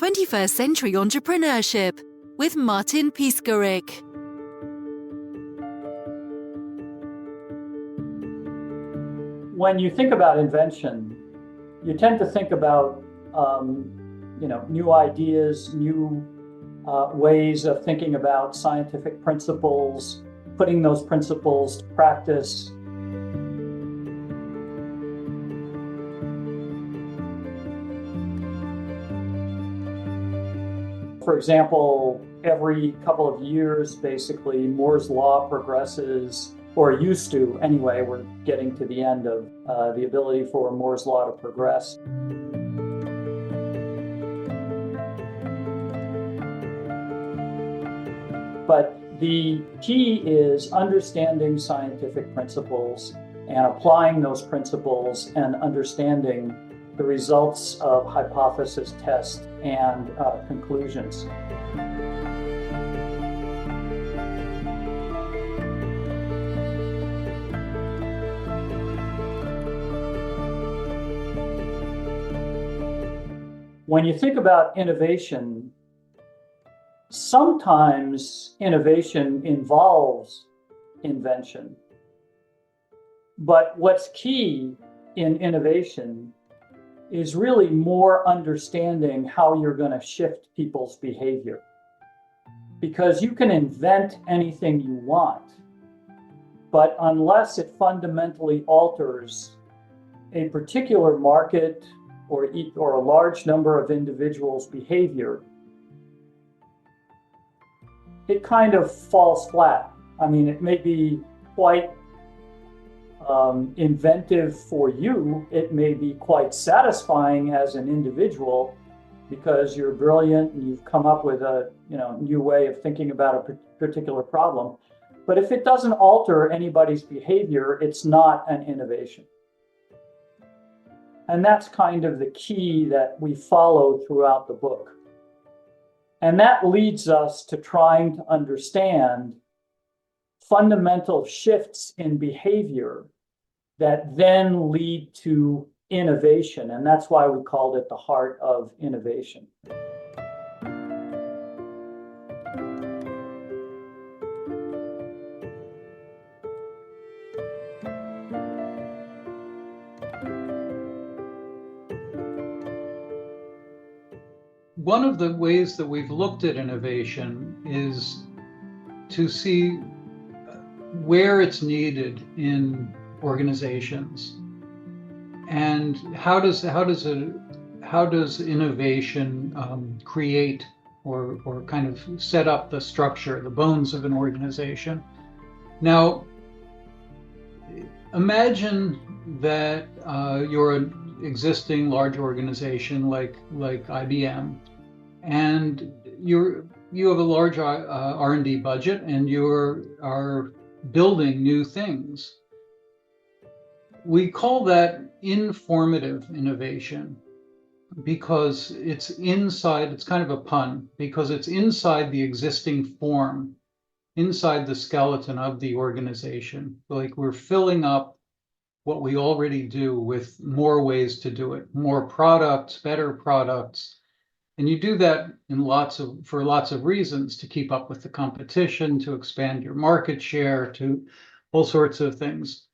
21st Century Entrepreneurship with Martin Piskarik. When you think about invention, you tend to think about new ideas, new ways of thinking about scientific principles, putting those principles to practice. For example, every couple of years, basically, Moore's law progresses, or used to anyway. We're getting to the end of the ability for Moore's law to progress. But the key is understanding scientific principles and applying those principles and understanding the results of hypothesis tests and conclusions. When you think about innovation, sometimes innovation involves invention. But what's key in innovation is really more understanding how you're going to shift people's behavior. Because you can invent anything you want, but unless it fundamentally alters a particular market or a large number of individuals' behavior, it kind of falls flat. I mean, it may be quite inventive for you. It may be quite satisfying as an individual because you're brilliant and you've come up with a new way of thinking about a particular problem. But if it doesn't alter anybody's behavior, it's not an innovation. And that's kind of the key that we follow throughout the book. And that leads us to trying to understand fundamental shifts in behavior that then lead to innovation. And that's why we called it the heart of innovation. One of the ways that we've looked at innovation is to see where it's needed in organizations, and how does innovation create or kind of set up the structure, the bones of an organization. Now, imagine that you're an existing large organization like IBM, and you have a large R&D budget, and you are building new things. We call that informative innovation because it's inside, it's kind of a pun, because it's inside the existing form, inside the skeleton of the organization. Like we're filling up what we already do with more ways to do it, more products, better products. And you do that for lots of reasons, to keep up with the competition, to expand your market share, to all sorts of things.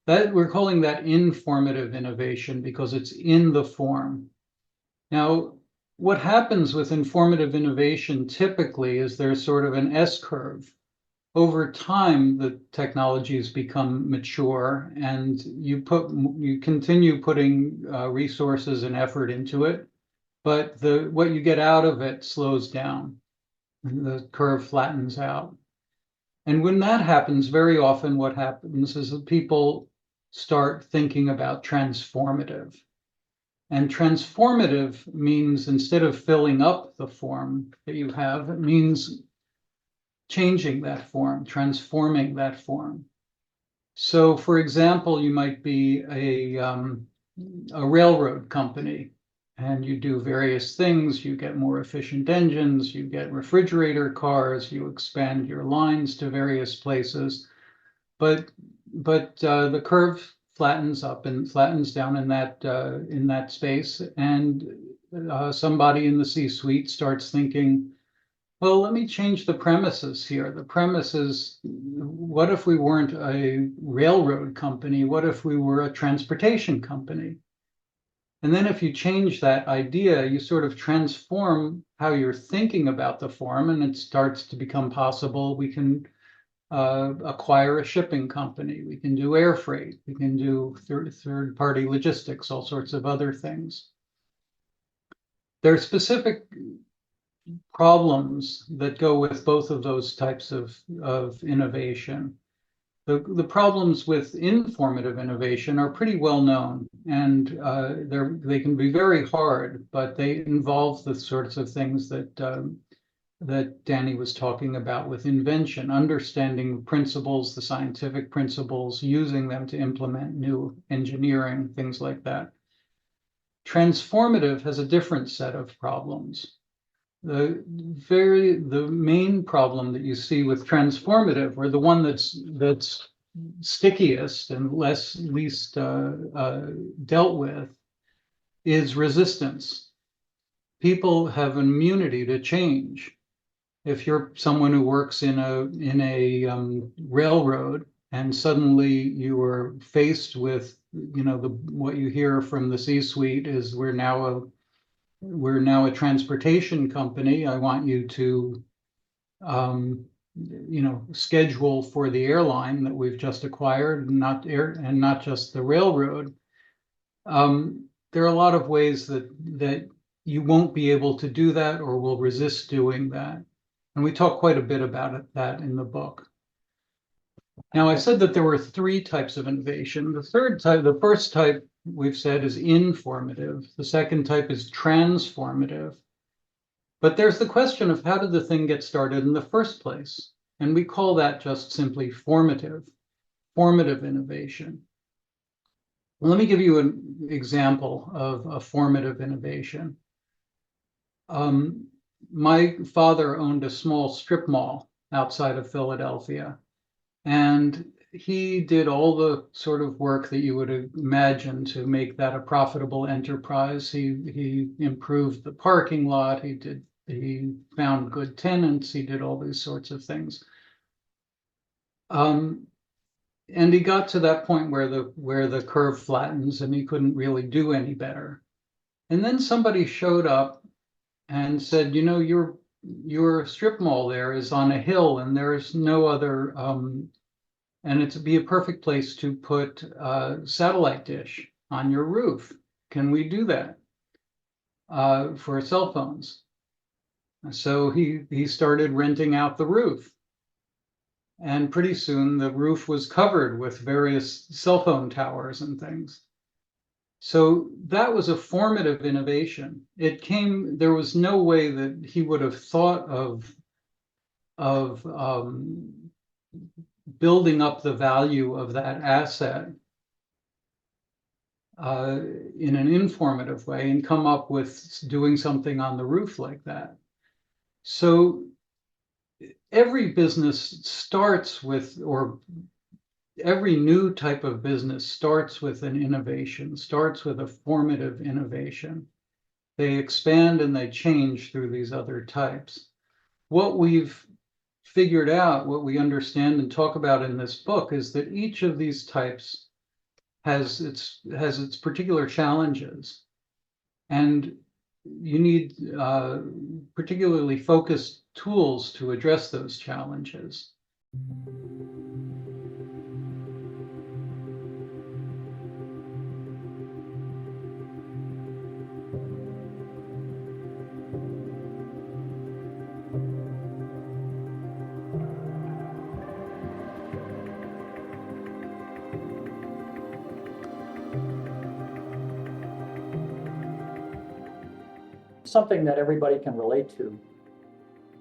That we're calling that informative innovation because it's in the form. Now, what happens with informative innovation typically is there's sort of an S-curve. Over time, the technologies become mature, and you continue putting resources and effort into it, but what you get out of it slows down. The curve flattens out. And when that happens, very often what happens is that people start thinking about transformative. And transformative means, instead of filling up the form that you have, it means changing that form, transforming that form. So, for example, you might be a railroad company, and you do various things. You get more efficient engines, you get refrigerator cars, you expand your lines to various places, but the curve flattens up and flattens down in that space, and somebody in the C-suite starts thinking, well, let me change the premises here. The premise is, what if we weren't a railroad company? What if we were a transportation company? And then if you change that idea, you sort of transform how you're thinking about the form, and it starts to become possible. We can acquire a shipping company. We can do air freight. We can do third-party logistics, all sorts of other things. There are specific problems that go with both of those types of innovation. The problems with informative innovation are pretty well known, and they can be very hard, but they involve the sorts of things that Danny was talking about with invention, understanding principles, the scientific principles, using them to implement new engineering, things like that. Transformative has a different set of problems. The main problem that you see with transformative, or the one that's stickiest and least dealt with, is resistance. People have an immunity to change. If you're someone who works in a railroad and suddenly you are faced with, what you hear from the C-suite is, we're now a transportation company. I want you to, schedule for the airline that we've just acquired, and not just the railroad. There are a lot of ways that you won't be able to do that, or will resist doing that. And we talk quite a bit about that in the book. Now, I said that there were 3 types of innovation. The first type we've said is informative. The second type is transformative. But there's the question of, how did the thing get started in the first place? And we call that just simply formative innovation. Well, let me give you an example of a formative innovation. My father owned a small strip mall outside of Philadelphia, and he did all the sort of work that you would imagine to make that a profitable enterprise. He improved the parking lot. He found good tenants. He did all these sorts of things. And he got to that point where the curve flattens, and he couldn't really do any better. And then somebody showed up and said, your strip mall there is on a hill, and there's no other, and it'd be a perfect place to put a satellite dish on your roof. Can we do that for cell phones? So he started renting out the roof. And pretty soon the roof was covered with various cell phone towers and things. So that was a formative innovation. There was no way that he would have thought of building up the value of that asset in an informative way and come up with doing something on the roof like that. So every business starts with, or every new type of business starts with an innovation, starts with a formative innovation. They expand and they change through these other types. What we've figured out, what we understand and talk about in this book, is that each of these types has its particular challenges. And you need particularly focused tools to address those challenges. Something that everybody can relate to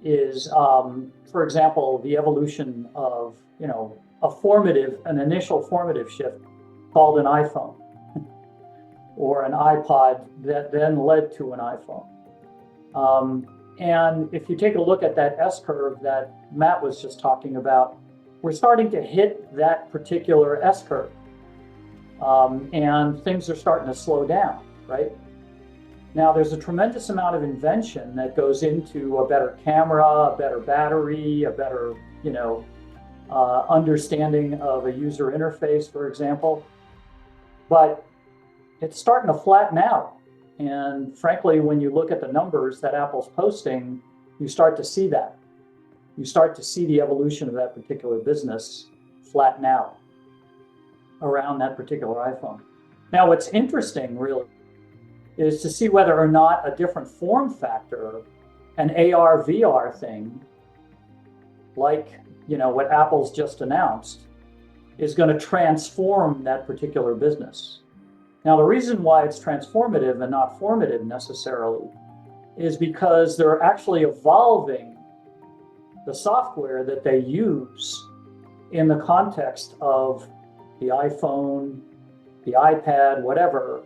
is, for example, the evolution of, an initial formative shift called an iPhone, or an iPod that then led to an iPhone. And if you take a look at that S-curve that Matt was just talking about, we're starting to hit that particular S-curve. And things are starting to slow down, right? Now, there's a tremendous amount of invention that goes into a better camera, a better battery, a better, understanding of a user interface, for example. But it's starting to flatten out. And frankly, when you look at the numbers that Apple's posting, you start to see that. You start to see the evolution of that particular business flatten out around that particular iPhone. Now, what's interesting really is to see whether or not a different form factor, an AR, VR thing, like what Apple's just announced, is going to transform that particular business. Now, the reason why it's transformative and not formative necessarily is because they're actually evolving the software that they use in the context of the iPhone, the iPad, whatever,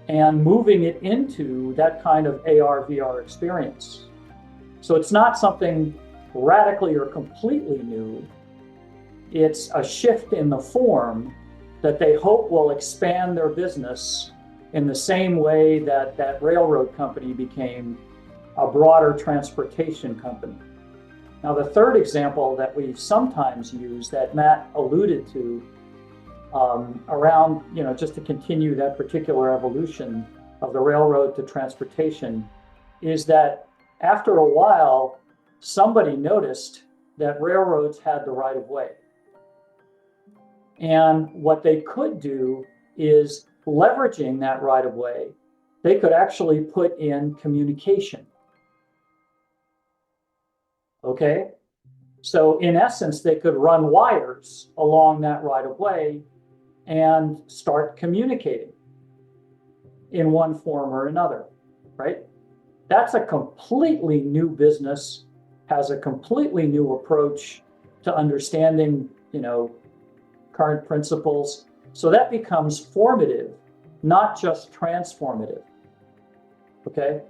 and moving it into that kind of AR, VR experience. So it's not something radically or completely new. It's a shift in the form that they hope will expand their business in the same way that that railroad company became a broader transportation company. Now, the third example that we sometimes use that Matt alluded to around, just to continue that particular evolution of the railroad to transportation, is that after a while, somebody noticed that railroads had the right of way. And what they could do is, leveraging that right of way, they could actually put in communication. Okay? So in essence, they could run wires along that right of way and start communicating in one form or another, right? That's a completely new business, has a completely new approach to understanding, current principles. So that becomes formative, not just transformative, okay?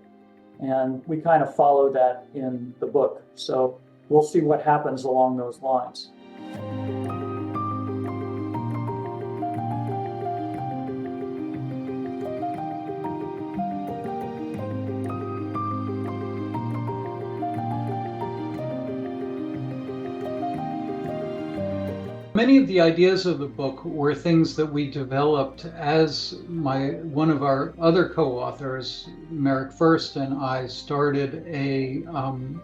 And we kind of follow that in the book. So we'll see what happens along those lines. Many of the ideas of the book were things that we developed as one of our other co-authors, Merrick Furst, and I started an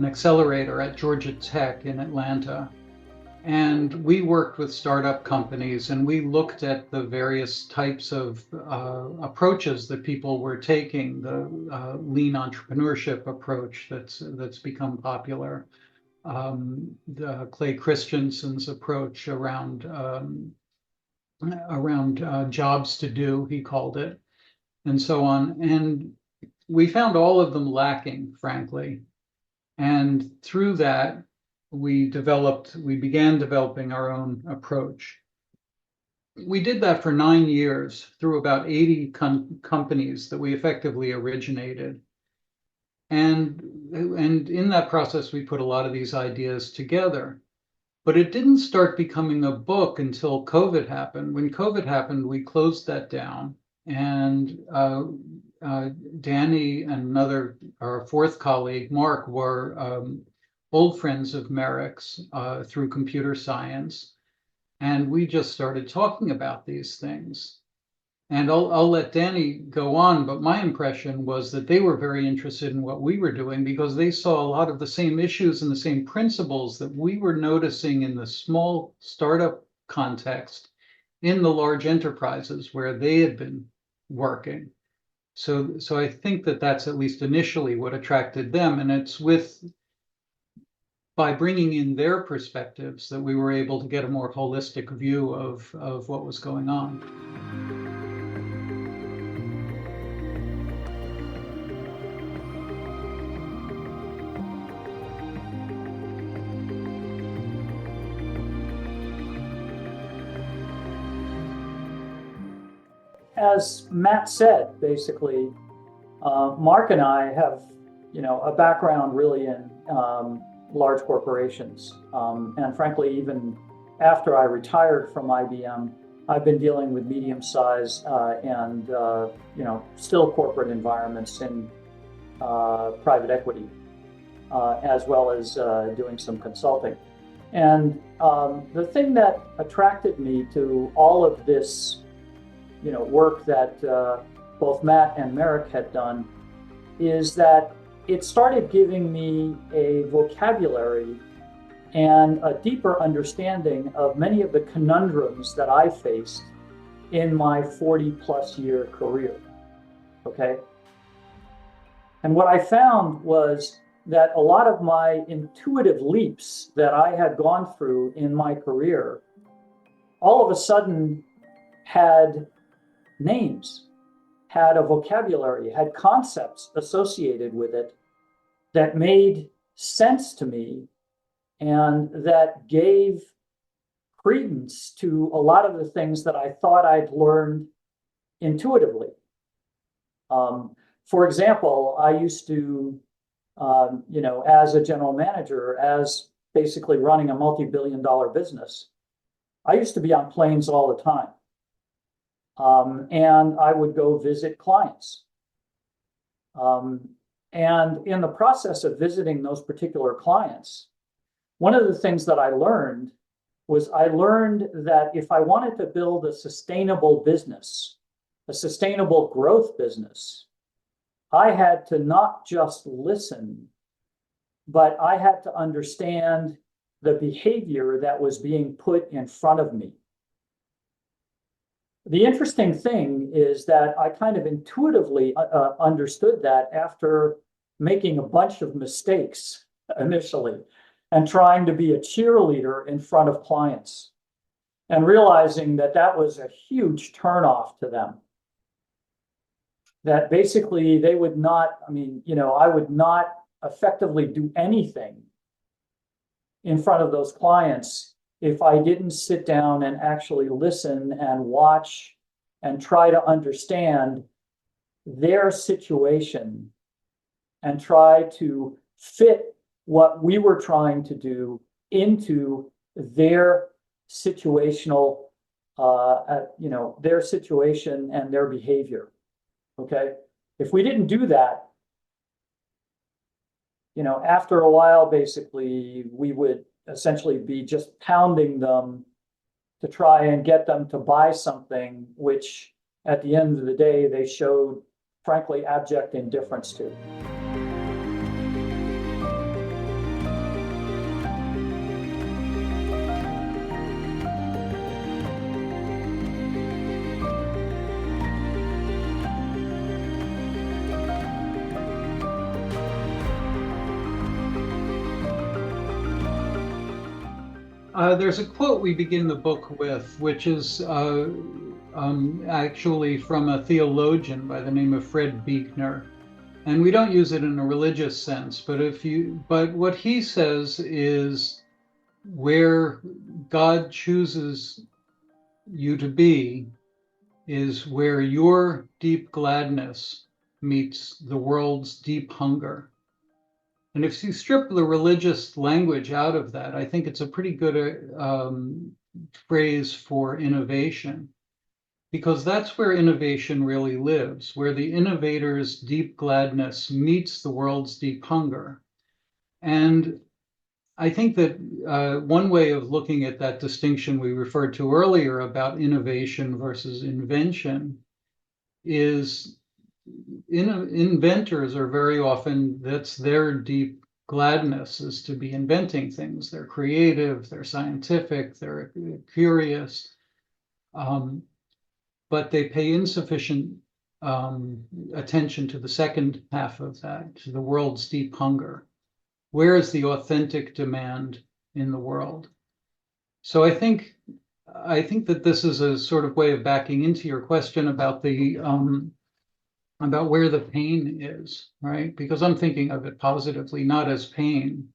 accelerator at Georgia Tech in Atlanta. And we worked with startup companies, and we looked at the various types of approaches that people were taking, the lean entrepreneurship approach that's become popular. The Clay Christensen's approach around jobs to do, he called it, and so on. And we found all of them lacking, frankly. And through that, we began developing our own approach. We did that for 9 years through about 80 companies that we effectively originated. And in that process, we put a lot of these ideas together. But it didn't start becoming a book until COVID happened. When COVID happened, we closed that down. And Danny and our fourth colleague, Mark, were old friends of Merrick's through computer science. And we just started talking about these things. And I'll let Danny go on, but my impression was that they were very interested in what we were doing because they saw a lot of the same issues and the same principles that we were noticing in the small startup context in the large enterprises where they had been working. So I think that that's at least initially what attracted them. And it's by bringing in their perspectives that we were able to get a more holistic view of what was going on. As Matt said, basically, Mark and I have, a background really in large corporations. And frankly, even after I retired from IBM, I've been dealing with medium size and still corporate environments in private equity, as well as doing some consulting. And the thing that attracted me to all of this, work that both Matt and Merrick had done is that it started giving me a vocabulary and a deeper understanding of many of the conundrums that I faced in my 40+ year career. Okay. And what I found was that a lot of my intuitive leaps that I had gone through in my career all of a sudden had names, had a vocabulary, had concepts associated with it that made sense to me and that gave credence to a lot of the things that I thought I'd learned intuitively. For example, I used to, as a general manager, as basically running a multi-billion-dollar business, I used to be on planes all the time. And I would go visit clients. And in the process of visiting those particular clients, one of the things that I learned that if I wanted to build a sustainable business, a sustainable growth business, I had to not just listen, but I had to understand the behavior that was being put in front of me. The interesting thing is that I kind of intuitively understood that after making a bunch of mistakes initially and trying to be a cheerleader in front of clients and realizing that that was a huge turnoff to them. That basically they would not, I would not effectively do anything in front of those clients if I didn't sit down and actually listen and watch and try to understand their situation and try to fit what we were trying to do into their situational, their situation and their behavior. Okay. If we didn't do that, after a while, basically, we would essentially be just pounding them to try and get them to buy something, which at the end of the day, they showed, frankly, abject indifference to. There's a quote we begin the book with, which is actually from a theologian by the name of Fred Buechner. And we don't use it in a religious sense, but what he says is where God chooses you to be is where your deep gladness meets the world's deep hunger. And if you strip the religious language out of that, I think it's a pretty good phrase for innovation, because that's where innovation really lives, where the innovator's deep gladness meets the world's deep hunger. And I think that one way of looking at that distinction we referred to earlier about innovation versus invention is inventors are very often, that's their deep gladness, is to be inventing things. They're creative, they're scientific, they're curious, but they pay insufficient attention to the second half of that, to the world's deep hunger. Where is the authentic demand in the world? So I think that this is a sort of way of backing into your question about about where the pain is, right? Because I'm thinking of it positively, not as pain,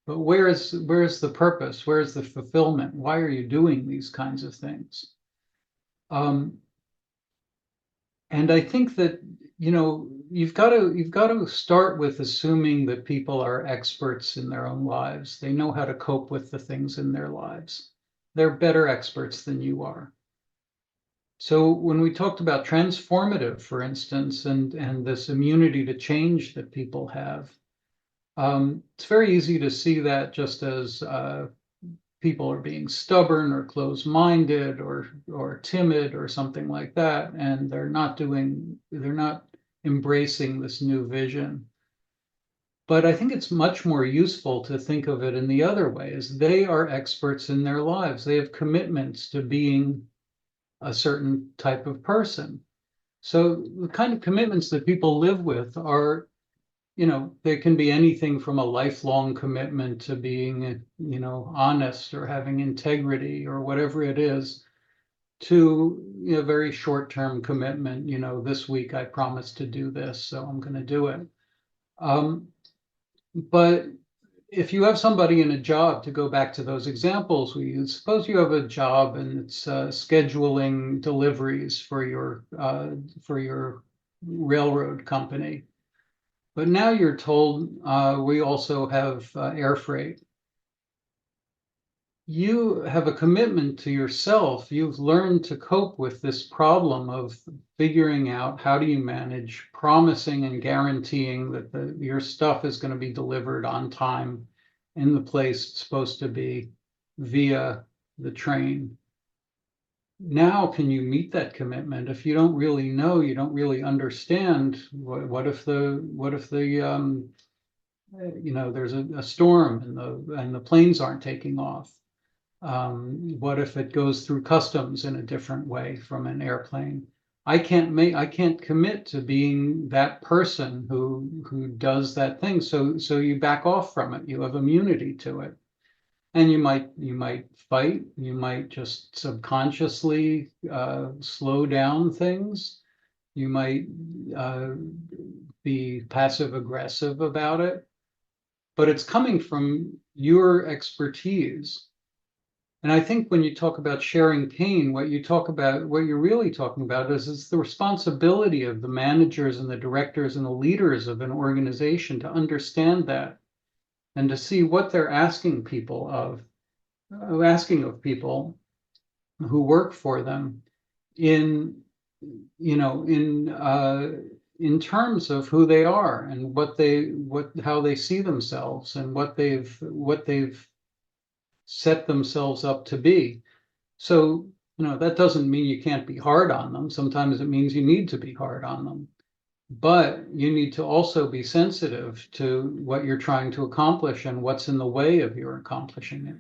but where is the purpose? Where is the fulfillment? Why are you doing these kinds of things? And I think that, you've got to start with assuming that people are experts in their own lives. They know how to cope with the things in their lives. They're better experts than you are. So when we talked about transformative, for instance, and this immunity to change that people have, it's very easy to see that just as people are being stubborn or closed-minded or timid or something like that, and they're not embracing this new vision. But I think it's much more useful to think of it in the other way, as they are experts in their lives. They have commitments to being a certain type of person. So the kind of commitments that people live with are, they can be anything from a lifelong commitment to being, honest or having integrity or whatever it is, to, very short-term commitment. This week I promised to do this, so I'm going to do it. But if you have somebody in a job, to go back to those examples we use, suppose you have a job and it's scheduling deliveries for your railroad company. But now you're told we also have air freight. You have a commitment to yourself. You've learned to cope with this problem of figuring out how do you manage promising and guaranteeing that your stuff is going to be delivered on time in the place it's supposed to be via the train. Now, can you meet that commitment? If you don't really know, you don't really understand, what if the there's a storm and the planes aren't taking off? What if it goes through customs in a different way from an airplane? I can't commit to being that person who does that thing. So you back off from it. You have immunity to it. And you might fight, you might just subconsciously slow down things. You might be passive aggressive about it, but it's coming from your expertise. And I think when you talk about sharing pain, what you're really talking about is the responsibility of the managers and the directors and the leaders of an organization to understand that and to see what they're asking of people who work for them in terms of who they are and how they see themselves and what they've set themselves up to be. So, that doesn't mean you can't be hard on them. Sometimes it means you need to be hard on them. But you need to also be sensitive to what you're trying to accomplish and what's in the way of your accomplishing it.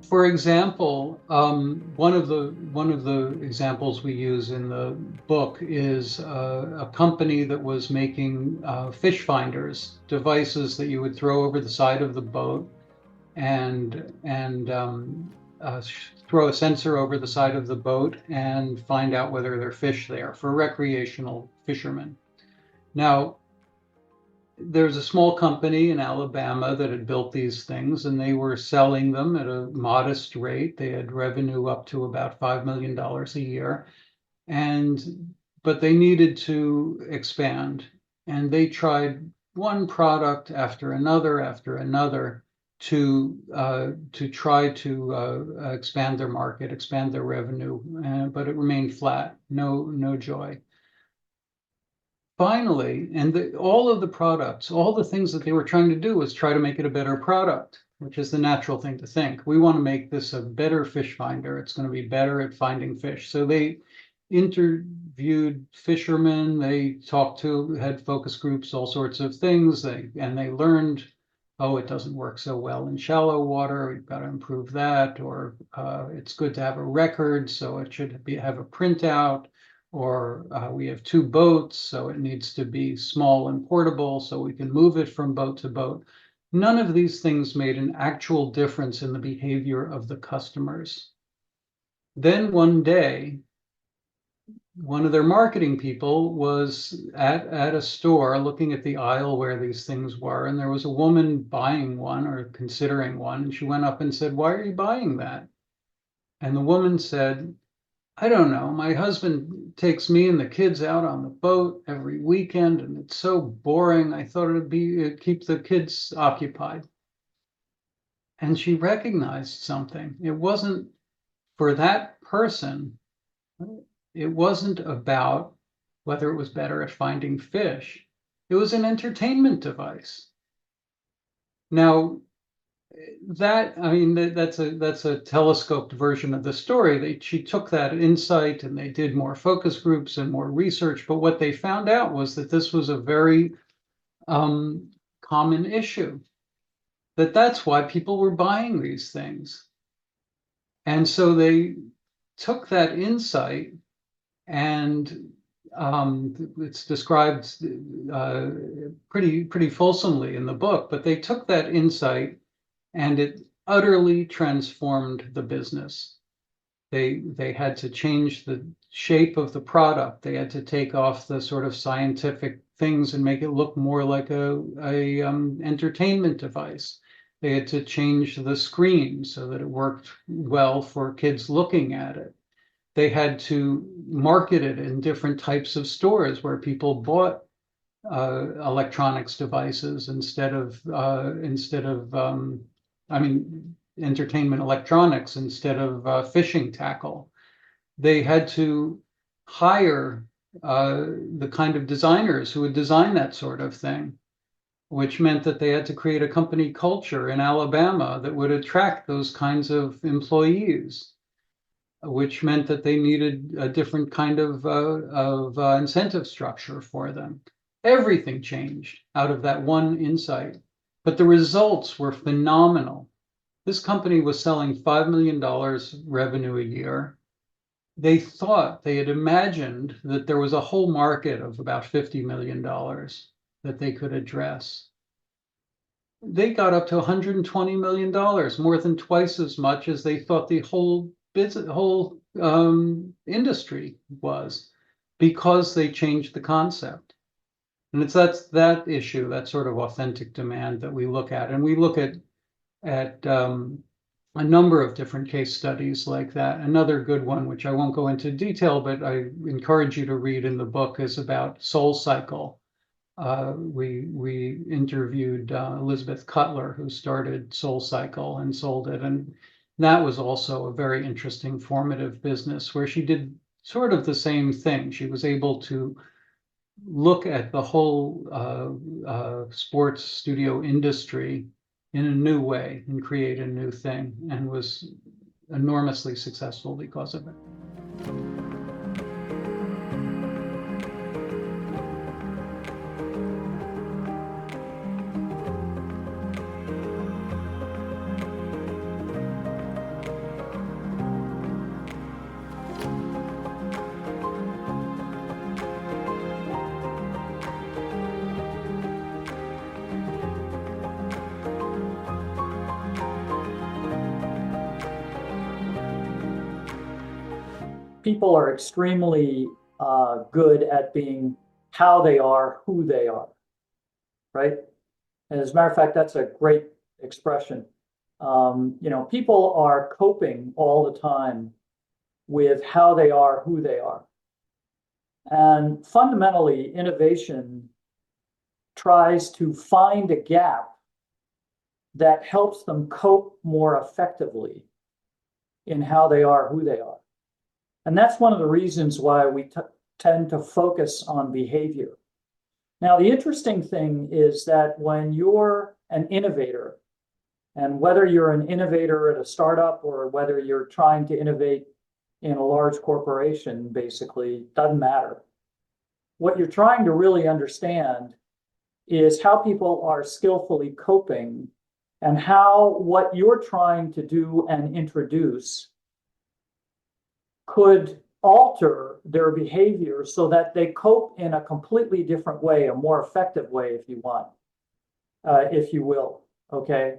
For example, one of the examples we use in the book is a company that was making fish finders, devices that you would throw over the side of the boat and throw a sensor over the side of the boat and find out whether there are fish there for recreational fishermen. Now, there's a small company in Alabama that had built these things, and they were selling them at a modest rate. They had revenue up to about $5 million a year, but they needed to expand. And they tried one product after another to try to expand their market, expand their revenue, but it remained flat, no joy. Finally, all of the products, all the things that they were trying to do was try to make it a better product, which is the natural thing to think. We want to make this a better fish finder. It's going to be better at finding fish. So they interviewed fishermen, they had focus groups, all sorts of things, and they learned, oh, it doesn't work so well in shallow water, we've got to improve that, or it's good to have a record, so it should have a printout, or we have 2 boats, so it needs to be small and portable so we can move it from boat to boat. None of these things made an actual difference in the behavior of the customers. Then one day, one of their marketing people was at a store looking at the aisle where these things were, and there was a woman buying one or considering one, and she went up and said, "Why are you buying that?" And the woman said, I don't know. My husband takes me and the kids out on the boat every weekend, and it's so boring. I thought it'd keep the kids occupied. And she recognized something. It wasn't for that person, it wasn't about whether it was better at finding fish. It was an entertainment device. Now, that's a telescoped version of the story. She took that insight and they did more focus groups and more research. But what they found out was that this was a very common issue. That's why people were buying these things. And so they took that insight, and it's described pretty fulsomely in the book. But they took that insight, and it utterly transformed the business. They had to change the shape of the product. They had to take off the sort of scientific things and make it look more like a entertainment device. They had to change the screen so that it worked well for kids looking at it. They had to market it in different types of stores where people bought electronics devices instead of entertainment electronics instead of fishing tackle. They had to hire the kind of designers who would design that sort of thing, which meant that they had to create a company culture in Alabama that would attract those kinds of employees, which meant that they needed a different kind of incentive structure for them. Everything changed out of that one insight, but the results were phenomenal. This company was selling $5 million revenue a year. They thought, they had imagined that there was a whole market of about $50 million that they could address. They got up to $120 million, more than twice as much as they thought the whole industry was, because they changed the concept. And that's that issue, that sort of authentic demand that we look at. And we look at a number of different case studies like that. Another good one, which I won't go into detail, but I encourage you to read in the book, is about SoulCycle. We interviewed Elizabeth Cutler, who started SoulCycle and sold it. And that was also a very interesting formative business where she did sort of the same thing. She was able to look at the whole sports studio industry in a new way and create a new thing, and was enormously successful because of it. People are extremely good at being how they are, who they are, right? And as a matter of fact, that's a great expression. People are coping all the time with how they are, who they are. And fundamentally, innovation tries to find a gap that helps them cope more effectively in how they are, who they are. And that's one of the reasons why we tend to focus on behavior. Now, the interesting thing is that when you're an innovator, and whether you're an innovator at a startup or whether you're trying to innovate in a large corporation, basically, doesn't matter. What you're trying to really understand is how people are skillfully coping and how what you're trying to do and introduce could alter their behavior so that they cope in a completely different way, a more effective way, if you want, if you will, okay?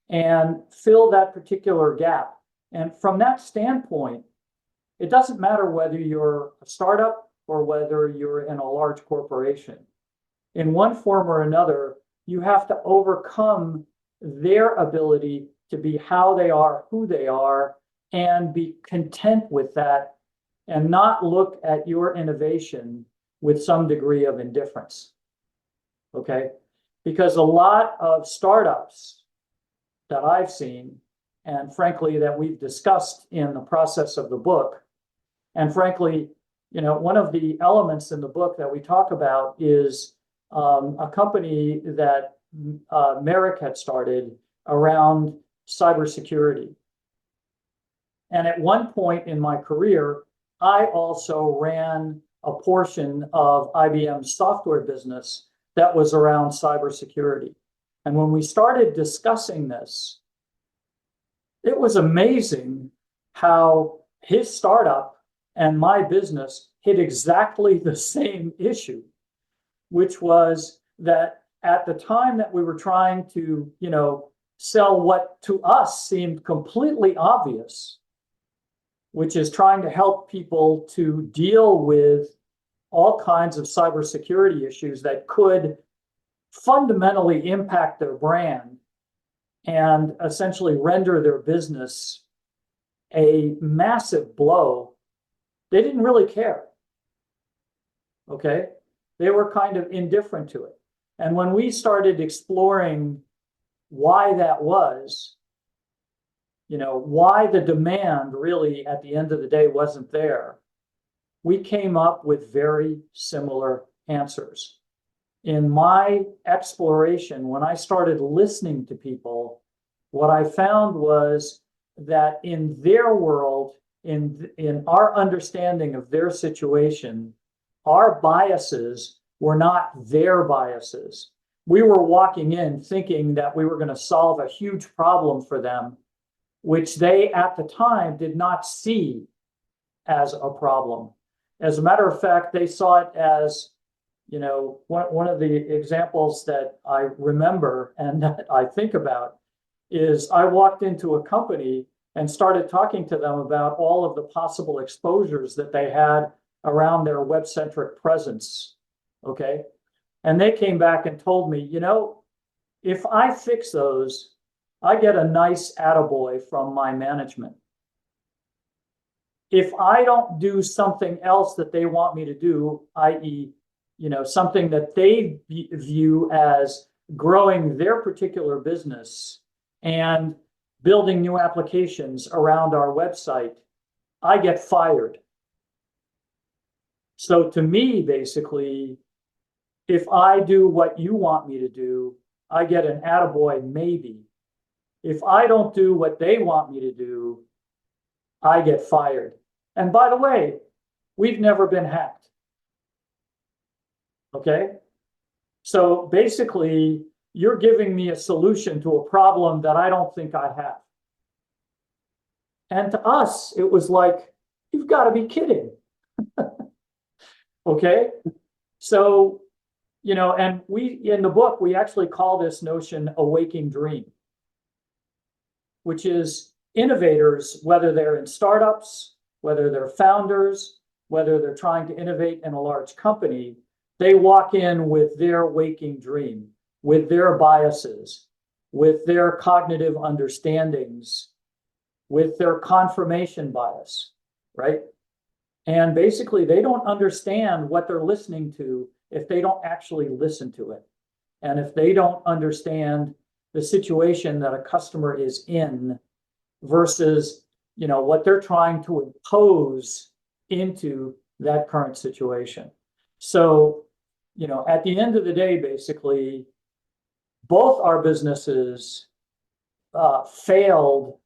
And fill that particular gap. And from that standpoint, it doesn't matter whether you're a startup or whether you're in a large corporation. In one form or another, you have to overcome their ability to be how they are, who they are, and be content with that and not look at your innovation with some degree of indifference. Okay? Because a lot of startups that I've seen, and frankly, that we've discussed in the process of the book, and frankly, one of the elements in the book that we talk about is a company that Merrick had started around cybersecurity. And at one point in my career, I also ran a portion of IBM's software business that was around cybersecurity. And when we started discussing this, it was amazing how his startup and my business hit exactly the same issue, which was that at the time that we were trying to, sell what to us seemed completely obvious, which is trying to help people to deal with all kinds of cybersecurity issues that could fundamentally impact their brand and essentially render their business a massive blow. They didn't really care. Okay? They were kind of indifferent to it. And when we started exploring why that was, why the demand really at the end of the day wasn't there, we came up with very similar answers. In my exploration, when I started listening to people, what I found was that in their world, in our understanding of their situation, our biases were not their biases. We were walking in thinking that we were going to solve a huge problem for them, which they at the time did not see as a problem. As a matter of fact, they saw it as, one of the examples that I remember and that I think about is I walked into a company and started talking to them about all of the possible exposures that they had around their web-centric presence, okay? And they came back and told me, if I fix those, I get a nice attaboy from my management. If I don't do something else that they want me to do, i.e., something that they view as growing their particular business and building new applications around our website, I get fired. So to me, basically, if I do what you want me to do, I get an attaboy maybe. If I don't do what they want me to do, I get fired. And by the way, we've never been hacked. Okay? So basically, you're giving me a solution to a problem that I don't think I have. And to us, it was like, you've got to be kidding. Okay? So, and we, in the book, we actually call this notion a waking dream, which is innovators, whether they're in startups, whether they're founders, whether they're trying to innovate in a large company, they walk in with their waking dream, with their biases, with their cognitive understandings, with their confirmation bias, right? And basically, they don't understand what they're listening to if they don't actually listen to it. And if they don't understand the situation that a customer is in versus, what they're trying to impose into that current situation. So, at the end of the day, basically, both our businesses failed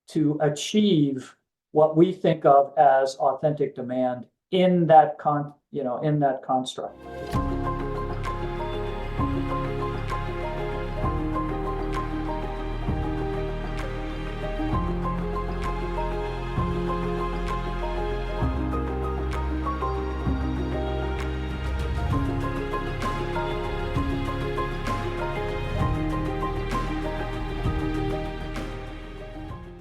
to achieve what we think of as authentic demand in that construct.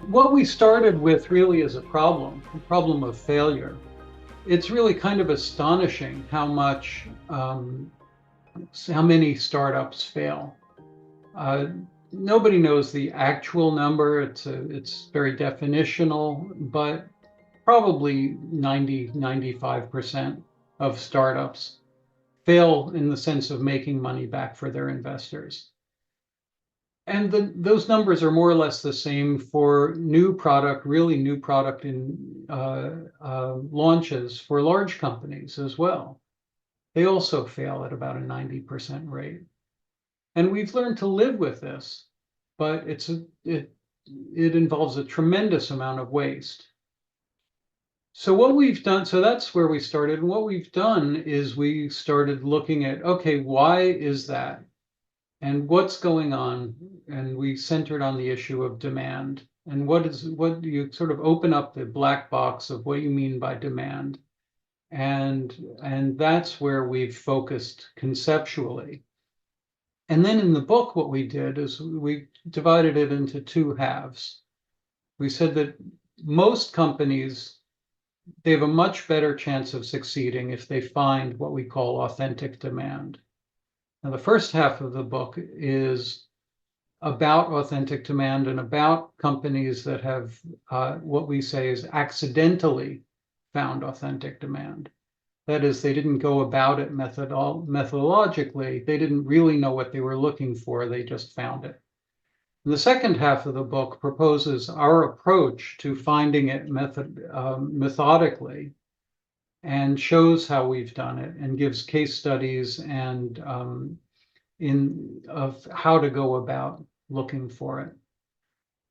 What we started with really is a problem of failure. It's really kind of astonishing how many startups fail. Nobody knows the actual number. It's very definitional, but probably 95% of startups fail in the sense of making money back for their investors. And those numbers are more or less the same for new product, really new product in launches for large companies as well. They also fail at about a 90% rate. And we've learned to live with this, but it involves a tremendous amount of waste. So what we've done, so that's where we started. And what we've done is we started looking at, okay, why is that? And what's going on? And we centered on the issue of demand. And what do you sort of open up the black box of what you mean by demand? And that's where we've focused conceptually. And then in the book, what we did is we divided it into two halves. We said that most companies, they have a much better chance of succeeding if they find what we call authentic demand. Now, the first half of the book is about authentic demand and about companies that have what we say is accidentally found authentic demand. That is, they didn't go about it methodologically. They didn't really know what they were looking for. They just found it. And the second half of the book proposes our approach to finding it methodically and shows how we've done it and gives case studies and of how to go about looking for it.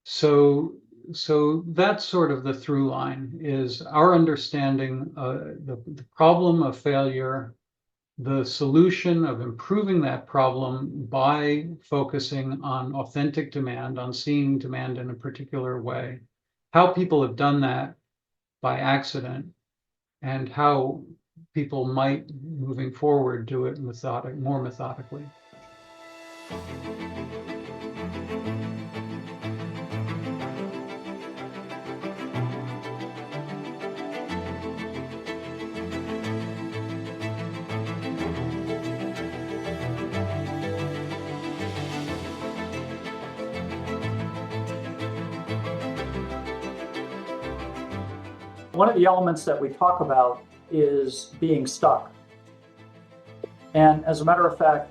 So that's sort of the through line, is our understanding the problem of failure, the solution of improving that problem by focusing on authentic demand, on seeing demand in a particular way, how people have done that by accident, and how people might, moving forward, do it more methodically. One of the elements that we talk about is being stuck. And as a matter of fact,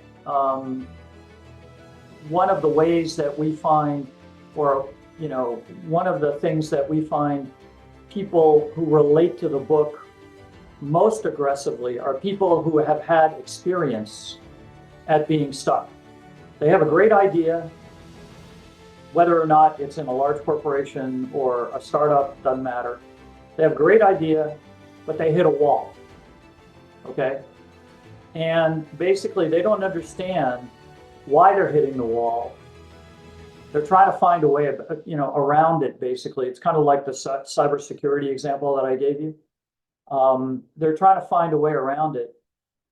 one of the ways that we find, or one of the things that we find people who relate to the book most aggressively are people who have had experience at being stuck. They have a great idea, whether or not it's in a large corporation or a startup, doesn't matter. They have a great idea, but they hit a wall, okay? And basically they don't understand why they're hitting the wall. They're trying to find a way of, around it, basically. It's kind of like the cybersecurity example that I gave you. They're trying to find a way around it.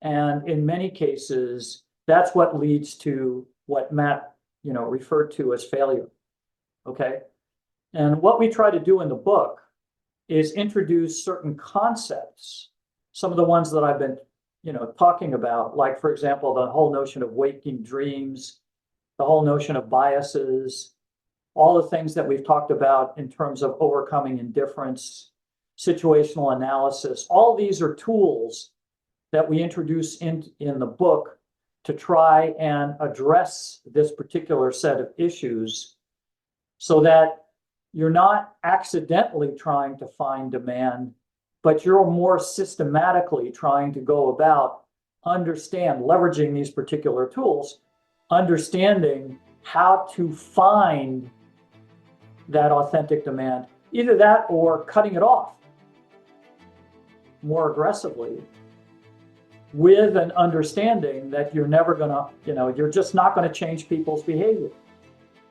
And in many cases, that's what leads to what Matt, referred to as failure, okay? And what we try to do in the book is introduce certain concepts, some of the ones that I've been, talking about, like, for example, the whole notion of waking dreams, the whole notion of biases, all the things that we've talked about in terms of overcoming indifference, situational analysis. All these are tools that we introduce in the book to try and address this particular set of issues so that you're not accidentally trying to find demand, but you're more systematically trying to go about leveraging these particular tools, understanding how to find that authentic demand, either that or cutting it off more aggressively with an understanding that you're never gonna, you're just not gonna change people's behavior,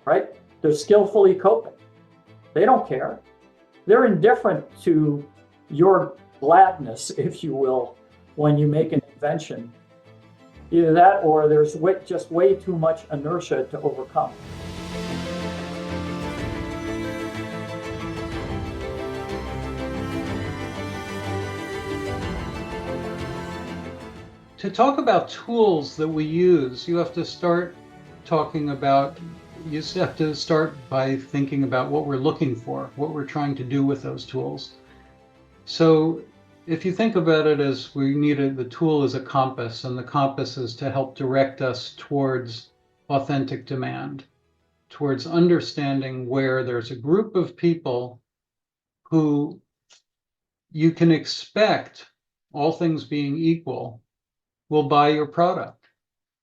right? They're skillfully coping. They don't care. They're indifferent to your gladness, if you will, when you make an invention. Either that or there's just way too much inertia to overcome. To talk about tools that we use, you have to start by thinking about what we're looking for, what we're trying to do with those tools. So if you think about it as the tool is a compass, and the compass is to help direct us towards authentic demand, towards understanding where there's a group of people who you can expect, all things being equal, will buy your product.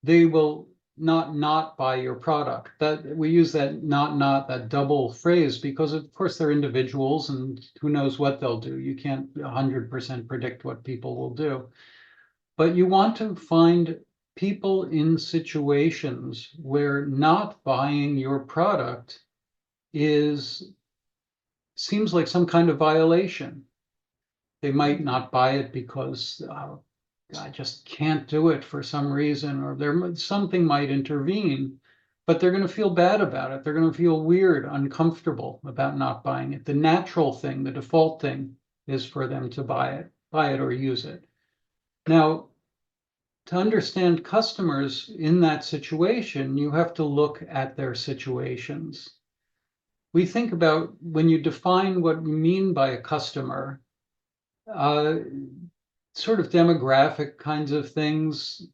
They will not buy your product. That we use that that double phrase because of course they're individuals and who knows what they'll do. You can't 100% predict what people will do. But you want to find people in situations where not buying your product seems like some kind of violation. They might not buy it because I just can't do it for some reason, or something might intervene, but they're going to feel bad about it. They're going to feel weird, uncomfortable about not buying it. The natural thing, the default thing, is for them to buy it or use it. Now, to understand customers in that situation, you have to look at their situations. We think about when you define what you mean by a customer, sort of demographic kinds of things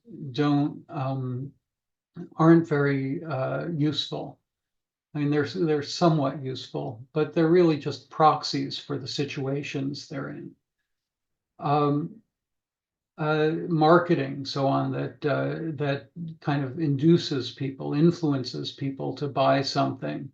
aren't very useful. I mean, they're somewhat useful, but they're really just proxies for the situations they're in. Marketing, so on, that kind of induces people, influences people to buy something.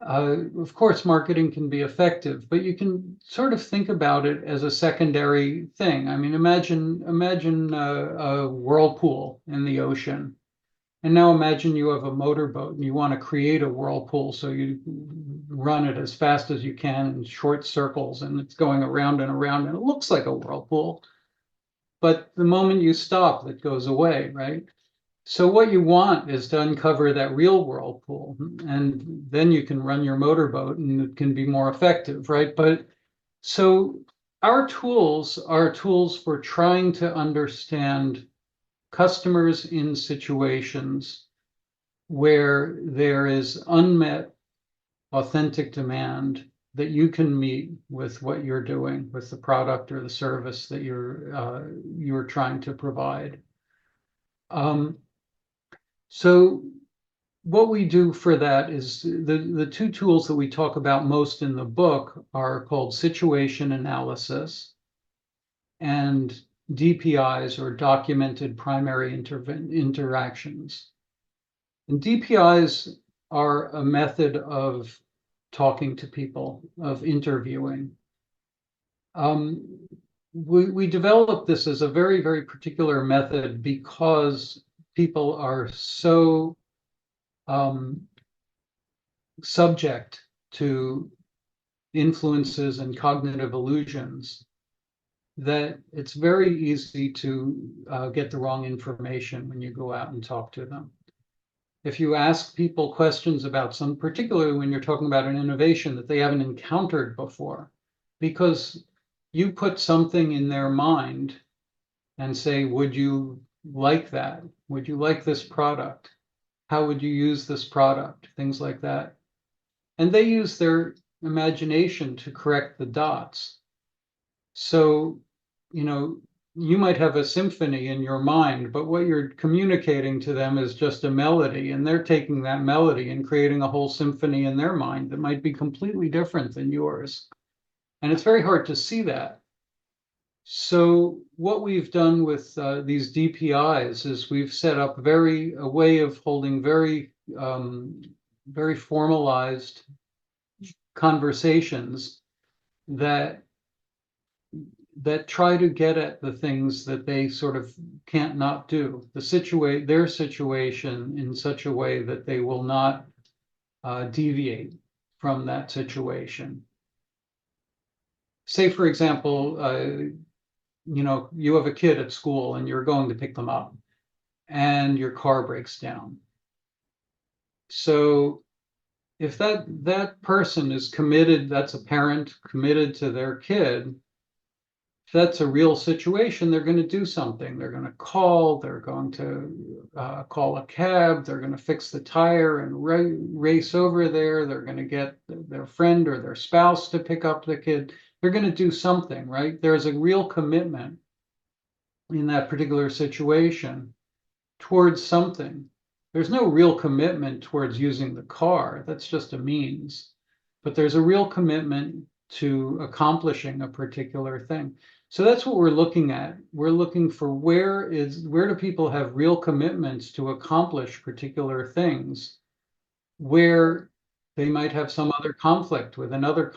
Of course, marketing can be effective, but you can sort of think about it as a secondary thing. I mean, imagine a whirlpool in the ocean. And now imagine you have a motorboat and you want to create a whirlpool, so you run it as fast as you can in short circles, and it's going around and around, and it looks like a whirlpool. But the moment you stop, it goes away, right? So what you want is to uncover that real whirlpool, and then you can run your motorboat and it can be more effective, right? But so our tools are tools for trying to understand customers in situations where there is unmet authentic demand that you can meet with what you're doing, with the product or the service that you're trying to provide. So what we do for that is the two tools that we talk about most in the book are called situation analysis and DPIs, or documented primary interactions. And DPIs are a method of talking to people, of interviewing. We developed this as a very, very particular method because people are so subject to influences and cognitive illusions that it's very easy to get the wrong information when you go out and talk to them. If you ask people questions about some, particularly when you're talking about an innovation that they haven't encountered before, because you put something in their mind and say, would you like that? Would you like this product? How would you use this product? Things like that. And they use their imagination to correct the dots. So, you might have a symphony in your mind, but what you're communicating to them is just a melody, and they're taking that melody and creating a whole symphony in their mind that might be completely different than yours. And it's very hard to see that. So what we've done with these DPIs is we've set up a way of holding very, very formalized conversations that try to get at the things that they sort of can't not do, their situation in such a way that they will not deviate from that situation. Say, for example, you have a kid at school and you're going to pick them up and your car breaks down. So if that person is committed, that's a parent committed to their kid, if that's a real situation, they're going to do something. They're going to call call a cab, they're going to fix the tire and race over there. They're going to get their friend or their spouse to pick up the kid. they're going to do something, right? There's a real commitment in that particular situation towards something. There's no real commitment towards using the car. That's just a means. But there's a real commitment to accomplishing a particular thing. So that's what we're looking at. We're looking for where do people have real commitments to accomplish particular things, where they might have some other conflict with another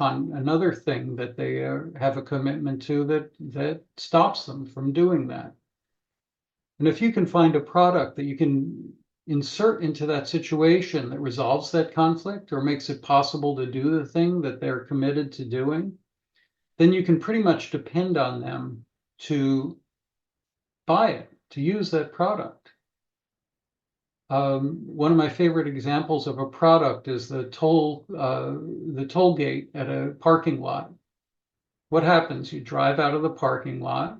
thing that they have a commitment to that stops them from doing that. And if you can find a product that you can insert into that situation that resolves that conflict or makes it possible to do the thing that they're committed to doing, then you can pretty much depend on them to buy it, to use that product. One of my favorite examples of a product is the toll gate at a parking lot. What happens? You drive out of the parking lot,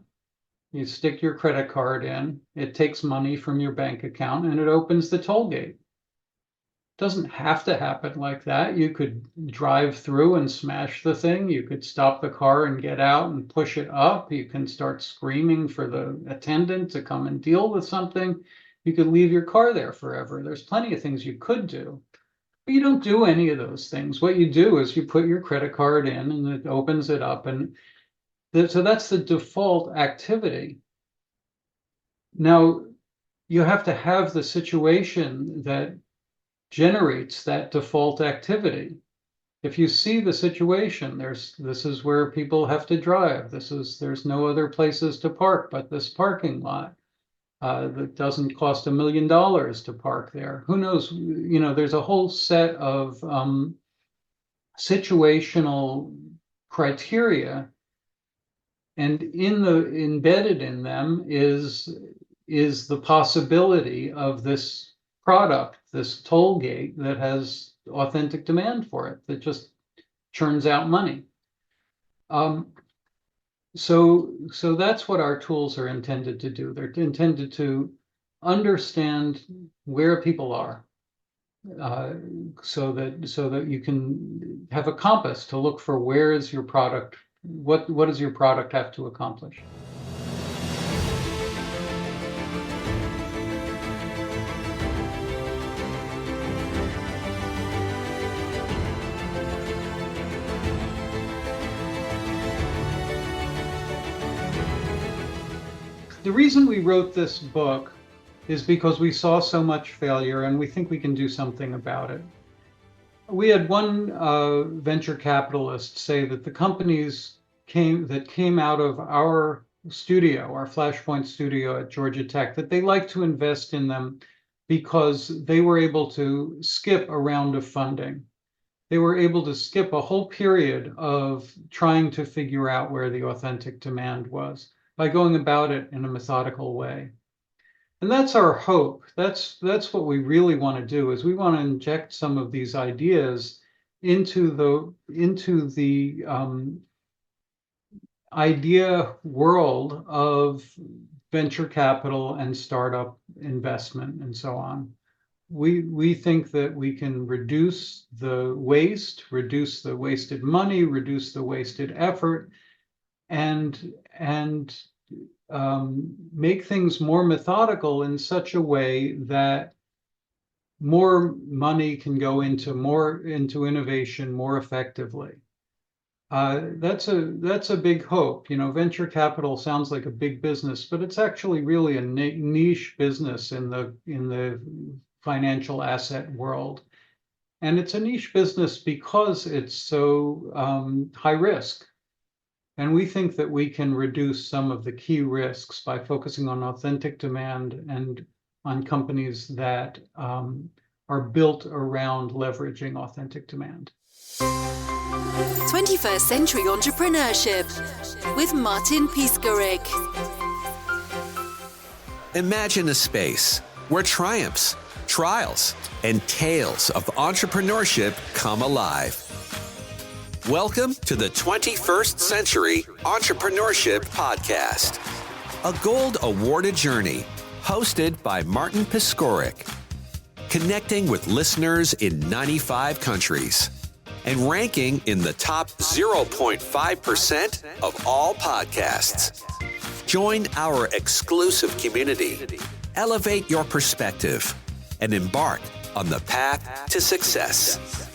you stick your credit card in, it takes money from your bank account, and it opens the toll gate. It doesn't have to happen like that. You could drive through and smash the thing. You could stop the car and get out and push it up. You can start screaming for the attendant to come and deal with something. You could leave your car there forever. There's plenty of things you could do. But you don't do any of those things. What you do is you put your credit card in and it opens it up. And so that's the default activity. Now, you have to have the situation that generates that default activity. If you see the situation, this is where people have to drive. There's no other places to park but this parking lot. That doesn't cost $1 million to park there. Who knows? There's a whole set of situational criteria, and embedded in them is the possibility of this product, this toll gate that has authentic demand for it, that just churns out money. So that's what our tools are intended to do. They're intended to understand where people are, so that you can have a compass to look for where is your product, what does your product have to accomplish. The reason we wrote this book is because we saw so much failure and we think we can do something about it. We had one venture capitalist say that the companies that came out of our studio, our Flashpoint studio at Georgia Tech, that they like to invest in them because they were able to skip a round of funding. They were able to skip a whole period of trying to figure out where the authentic demand was, by going about it in a methodical way. And that's our hope. That's what we really want to do, is we want to inject some of these ideas into the idea world of venture capital and startup investment and so on. We think that we can reduce the waste, reduce the wasted money, reduce the wasted effort, and make things more methodical in such a way that more money can go into innovation more effectively. That's a big hope. Venture capital sounds like a big business, but it's actually really a niche business in the financial asset world, and it's a niche business because it's so high risk. And we think that we can reduce some of the key risks by focusing on authentic demand and on companies that are built around leveraging authentic demand. 21st Century Entrepreneurship with Martin Piskarik. Imagine a space where triumphs, trials, and tales of entrepreneurship come alive. Welcome to the 21st Century Entrepreneurship Podcast, a gold awarded journey hosted by Martin Piskarik, connecting with listeners in 95 countries. and ranking in the top 0.5% of all podcasts. Join our exclusive community, elevate your perspective, and embark on the path to success.